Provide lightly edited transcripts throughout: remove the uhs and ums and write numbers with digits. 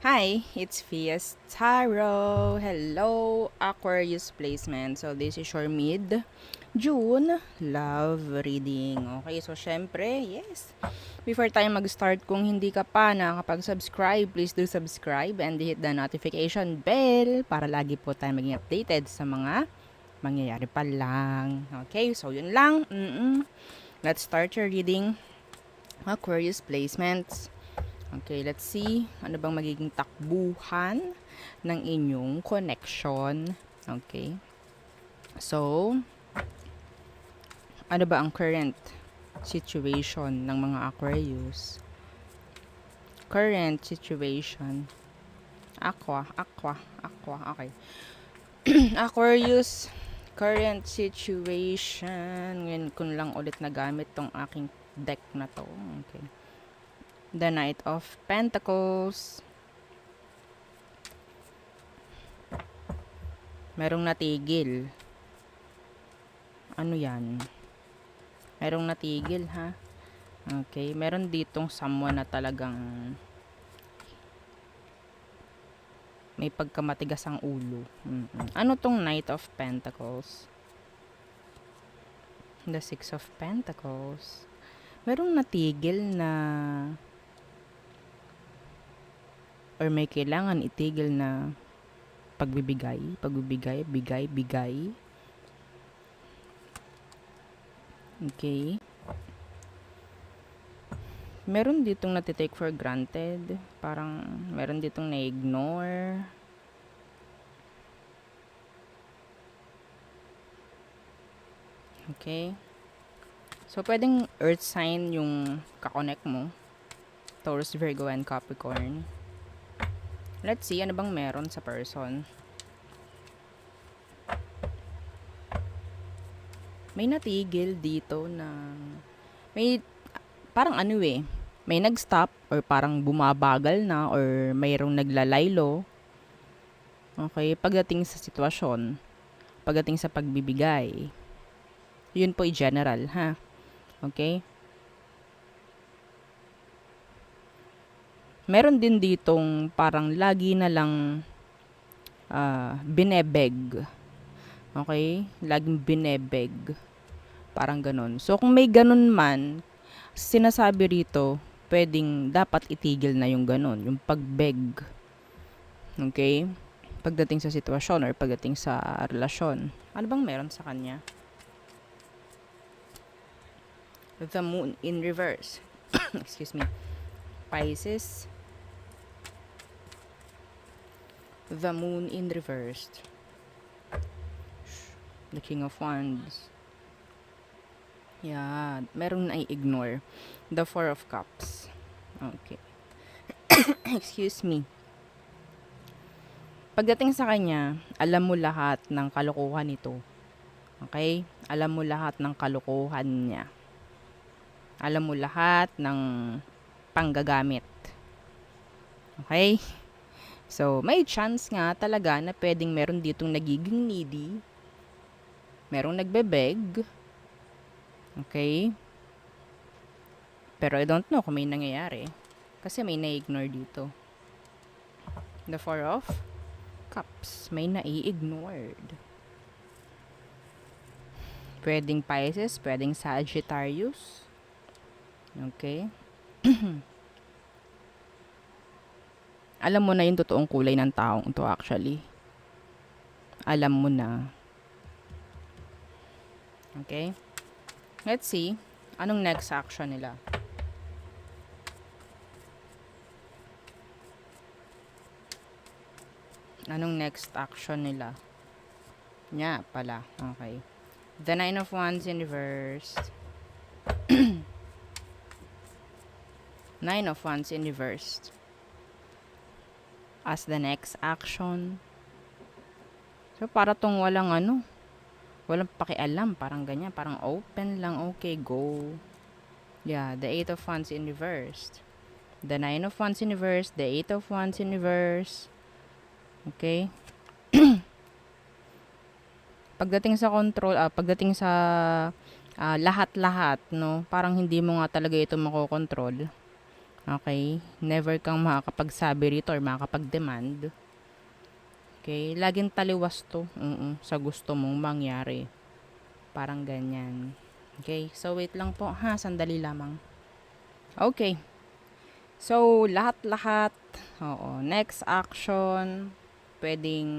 Hi, it's Fias Taro. Hello, Aquarius placement. So, this is your mid-June love reading. Okay, so syempre, yes. Before tayo mag-start, kung hindi ka pa nakakapag-subscribe, please do subscribe and hit the notification bell para lagi po tayo maging updated sa mga mangyayari pa lang. Okay, so yun lang. Let's start your reading. Aquarius placements. Okay, let's see. Ano bang magiging takbuhan ng inyong connection? Okay. So, ano ba ang current situation ng mga Aquarius? Current situation. Aqua. Okay. Aquarius, current situation. Ngayon ko lang ulit nagamit tong aking deck na to. Okay. The Knight of Pentacles. Merong natigil. Ano yan? Merong natigil, ha? Okay. Meron ditong someone na talagang may pagkamatigas ang ulo. Ano tong Knight of Pentacles? The Six of Pentacles. Merong natigil na or may kailangan itigil na pagbibigay. Okay. Meron ditong natitake for granted. Parang meron ditong na-ignore. Okay. So, pwedeng earth sign yung kakonect mo. Taurus, Virgo, and Capricorn. Let's see, ano bang meron sa person? May natigil dito na may parang ano may nag-stop or parang bumabagal na or mayroong naglalaylo. Okay, pagdating sa sitwasyon, pagdating sa pagbibigay. Yun po general, ha? Okay? Meron din ditong parang lagi na lang binebeg. Okay? Laging binebeg. Parang ganun. So, kung may ganun man, sinasabi rito, pwedeng dapat itigil na yung ganun. Yung pagbeg. Okay? Pagdating sa sitwasyon or pagdating sa relasyon. Ano bang meron sa kanya? The Moon in reverse. Excuse me. Pisces. The Moon in reversed. The King of Wands. Yeah, meron na i-ignore. The Four of Cups. Okay. Excuse me. Pagdating sa kanya, alam mo lahat ng kalokohan nito. Okay? Alam mo lahat ng kalokohan niya. Alam mo lahat ng panggagamit. Okay? So, may chance nga talaga na pwedeng meron ditong nagiging needy. Merong nagbebeg. Okay? Pero I don't know kung may nangyayari. Kasi may na-ignore dito. The Four of Cups. May na-i-ignored. Pwedeng Pisces, pwedeng Sagittarius. Okay? Alam mo na yung totoong kulay ng taong to actually. Alam mo na. Okay? Let's see. Anong next action nila? Anong next action nila? Nya pala. Okay. The Nine of Wands in reverse. Nine of Wands in reverse. As the next action. So, para tong walang walang pakialam. Parang ganyan. Parang open lang. Okay, go. Yeah, the Eight of Wands in reverse. The Nine of Wands in reverse. The Eight of Wands in reverse. Okay. Pagdating sa control, pagdating sa lahat-lahat, no? Parang hindi mo nga talaga ito makokontrol. Okay? Never kang makakapagsabi rito or makakapag-demand. Okay? Laging taliwas to sa gusto mong mangyari. Parang ganyan. Okay? So, wait lang po ha. Sandali lamang. Okay. So, lahat-lahat. Oo. Next action. Pwedeng,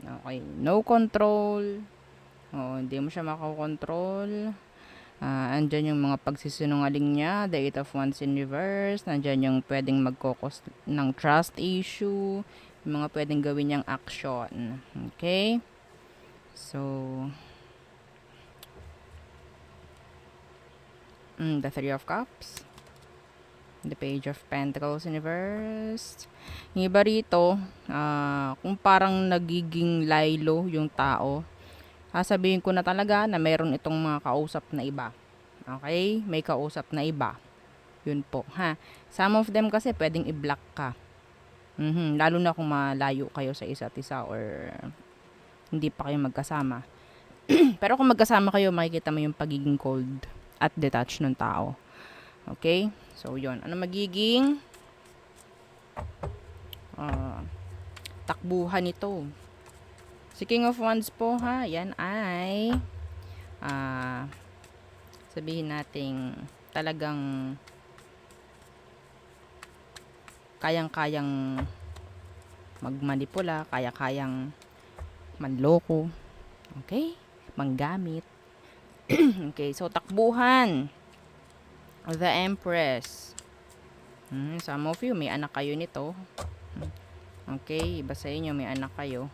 okay, no control. Oo, hindi mo siya makakontrol. Andyan yung mga pagsisinungaling niya, the Eight of Wands in reverse. Nandyan yung pwedeng magkokos ng trust issue. Yung mga pwedeng gawin niyang action. Okay? So, the Three of Cups. The Page of Pentacles in reverse. Yung iba rito, kung parang nagiging laylo yung tao, sasabihin ko na talaga na meron itong mga kausap na iba. Okay? May kausap na iba. Yun po, ha. Some of them kasi pwedeng i-block ka. Lalo na kung malayo kayo sa isa't isa or hindi pa kayo magkasama. Pero kung magkasama kayo, makikita mo yung pagiging cold at detached ng tao. Okay? So, yun. Ano magiging takbuhan nito? Si King of Wands po, ha. Yan ay sabihin nating talagang kayang-kayang magmanipula, kaya-kayang manloko. Okay? Manggamit. Okay, so takbuhan. The Empress. Some of you, may anak kayo nito. Okay, iba sa inyo, may anak kayo.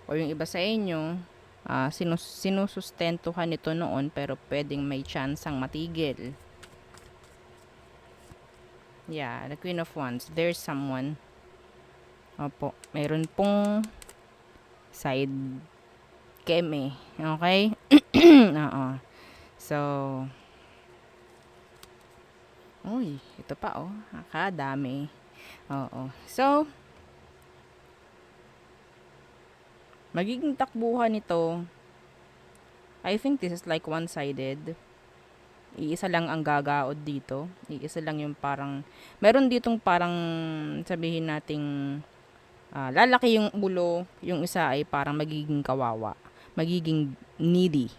O yung iba sa inyo, sinusustentuhan nito noon, pero pwedeng may chance ang matigil. Yeah, the Queen of Wands. There's someone. Opo, meron pong side keme. Okay? Oo. So, uy, ito pa oh. Akadami. Oo. So, magiging takbuhan nito, I think this is like one-sided. Iisa lang ang gagaod dito. Iisa lang yung parang, meron ditong parang, sabihin nating, lalaki yung ulo, yung isa ay parang magiging kawawa. Magiging needy.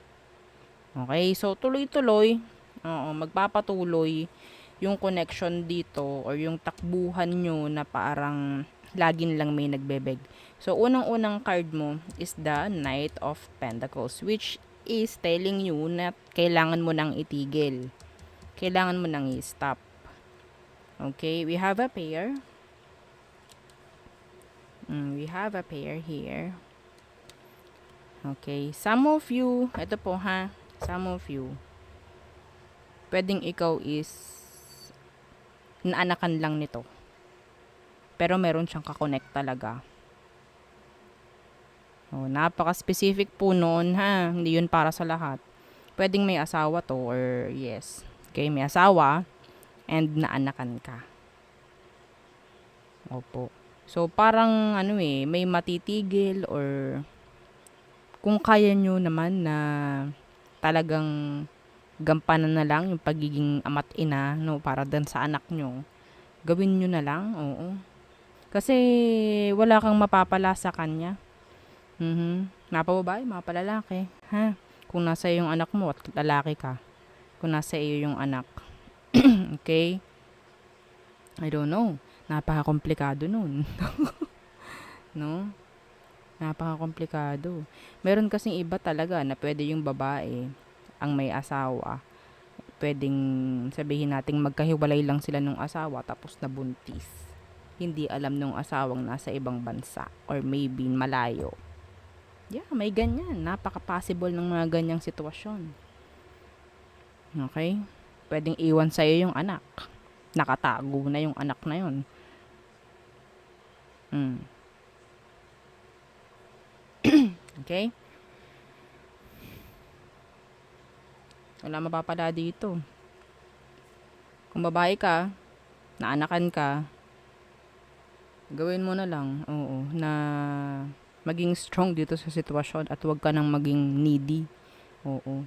Okay? So, tuloy-tuloy, magpapatuloy yung connection dito or yung takbuhan nyo na parang laging lang may nagbebeg. So, unang-unang card mo is the Knight of Pentacles, which is telling you na kailangan mo nang itigil. Kailangan mo nang i-stop. Okay, we have a pair. We have a pair here. Okay, some of you, ito po ha, some of you, pwedeng ikaw is naanakan lang nito. Pero meron siyang kakonect talaga. Napaka-specific po noon ha. Hindi yun para sa lahat. Pwedeng may asawa to or yes. Okay, may asawa and naanakan ka. Opo. So, parang may matitigil or kung kaya nyo naman na talagang gampanan na lang yung pagiging ama't ina, no, para dan sa anak nyo, gawin nyo na lang, oo. Kasi wala kang mapapala sa kanya. Mapababae, mapalalaki. Ha? Kung nasa iyo yung anak mo at lalaki ka. Kung nasa iyo yung anak. Okay? I don't know. Napaka-komplikado nun. No? Napaka-komplikado. Meron kasing iba talaga na pwede yung babae ang may asawa. Pwedeng sabihin nating magkahiwalay lang sila nung asawa tapos nabuntis. Hindi alam nung asawang nasa ibang bansa or maybe malayo. Yeah, may ganyan. Napaka-possible ng mga ganyang sitwasyon. Okay? Pwedeng iwan sa'yo yung anak. Nakatago na yung anak na yun. Okay? Wala mapapala dito. Kung babae ka, naanakan ka, gawin mo na lang, na maging strong dito sa sitwasyon at huwag ka nang maging needy. Oo.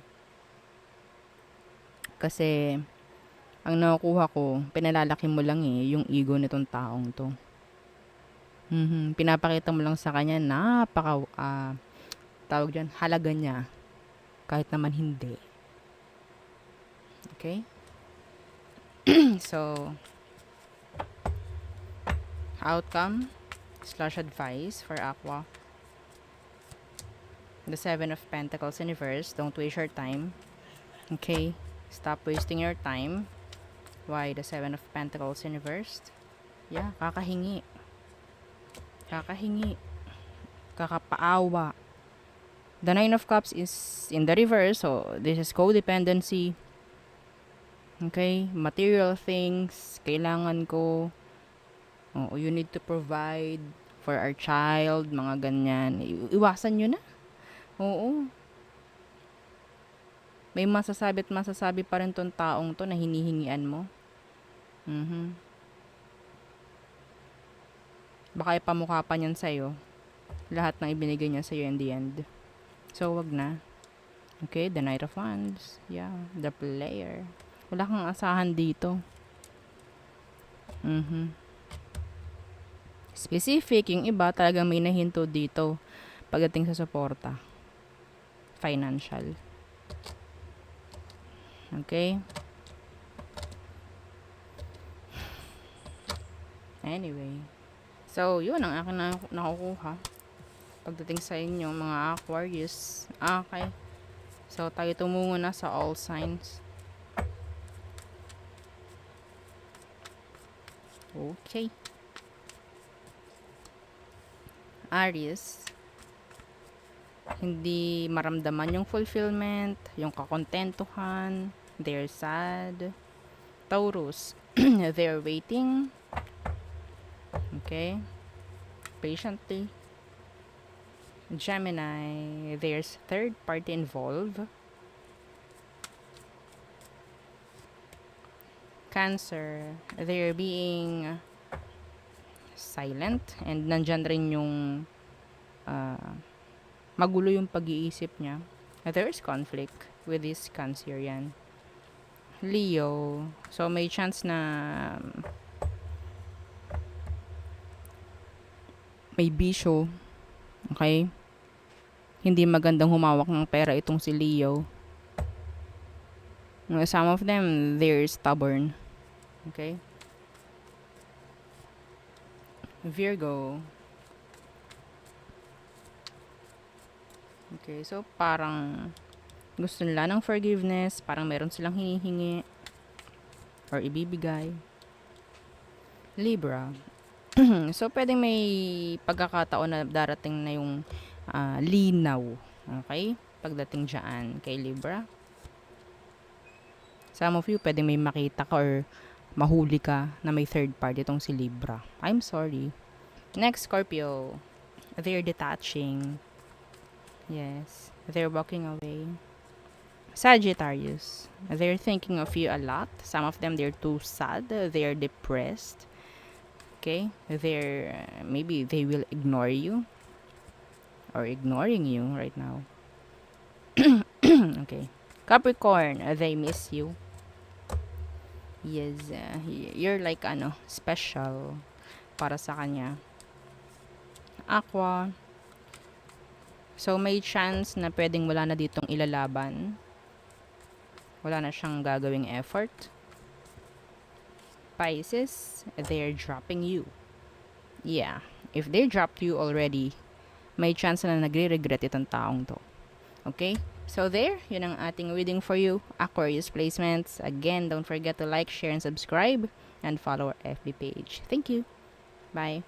Kasi Ang nakukuha ko, pinalalaki mo lang yung ego nitong taong to. Pinapakita mo lang sa kanya tawag dyan, halaga niya. Kahit naman hindi. Okay? So, outcome / advice for Aqua. The Seven of Pentacles in reverse. Don't waste your time. Okay? Stop wasting your time. Why the Seven of Pentacles in reverse? Yeah, kakahingi. Kakapaawa. The Nine of Cups is in the reverse, so this is codependency. Okay? Material things, kailangan ko. Oh, you need to provide for our child, mga ganyan. Iwasan nyo na. Oo. May masasabi at masasabi pa rin tong taong to na hinihingian mo. Baka ipamukha pa niyan sa'yo. Lahat ng ibinigay niya sa'yo in the end. So, wag na. Okay, the Knight of Wands. Yeah, the player. Wala kang asahan dito. Specific, yung iba talagang may nahinto dito pagdating sa suporta. Financial. Okay? Anyway. So, yun ang akin na nakukuha. Pagdating sa inyo, mga Aquarius. Okay. So, tayo tumungo na sa all signs. Okay. Aries. Hindi maramdaman yung fulfillment, yung kakontentuhan. They're sad. Taurus. They're waiting. Okay. Patiently. Gemini, there's third party involved. Cancer, they're being silent and nandyan rin yung magulo yung pag-iisip niya. There's conflict with this Cancerian. Leo, so may chance na may bisyo. Okay? Hindi magandang humawak ng pera itong si Leo. Some of them, they're stubborn. Okay? Virgo. Okay, so parang gusto nila ng forgiveness, parang meron silang hinihingi or ibibigay. Libra. So, pwedeng may pagkakataon na darating na yung linaw. Okay? Pagdating dyan kay Libra. Some of you, pwedeng may makita ka or mahuli ka na may third party itong si Libra. I'm sorry. Next, Scorpio. They're detaching. Yes. They're walking away. Sagittarius. They're thinking of you a lot. Some of them, they're too sad. They're depressed. Okay? Maybe they will ignore you. Or ignoring you right now. Okay. Capricorn, they miss you. Yes, you're like special para sa kanya. Aqua. So may chance na pwedeng wala na ditong ilalaban. Wala na siyang gagawing effort. Pisces, they're dropping you. Yeah, if they dropped you already, may chance na nagre-regret itong taong to. Okay? So there, yun ang ating reading for you, Aquarius placements. Again, don't forget to like, share, and subscribe, and follow our FB page. Thank you. Bye.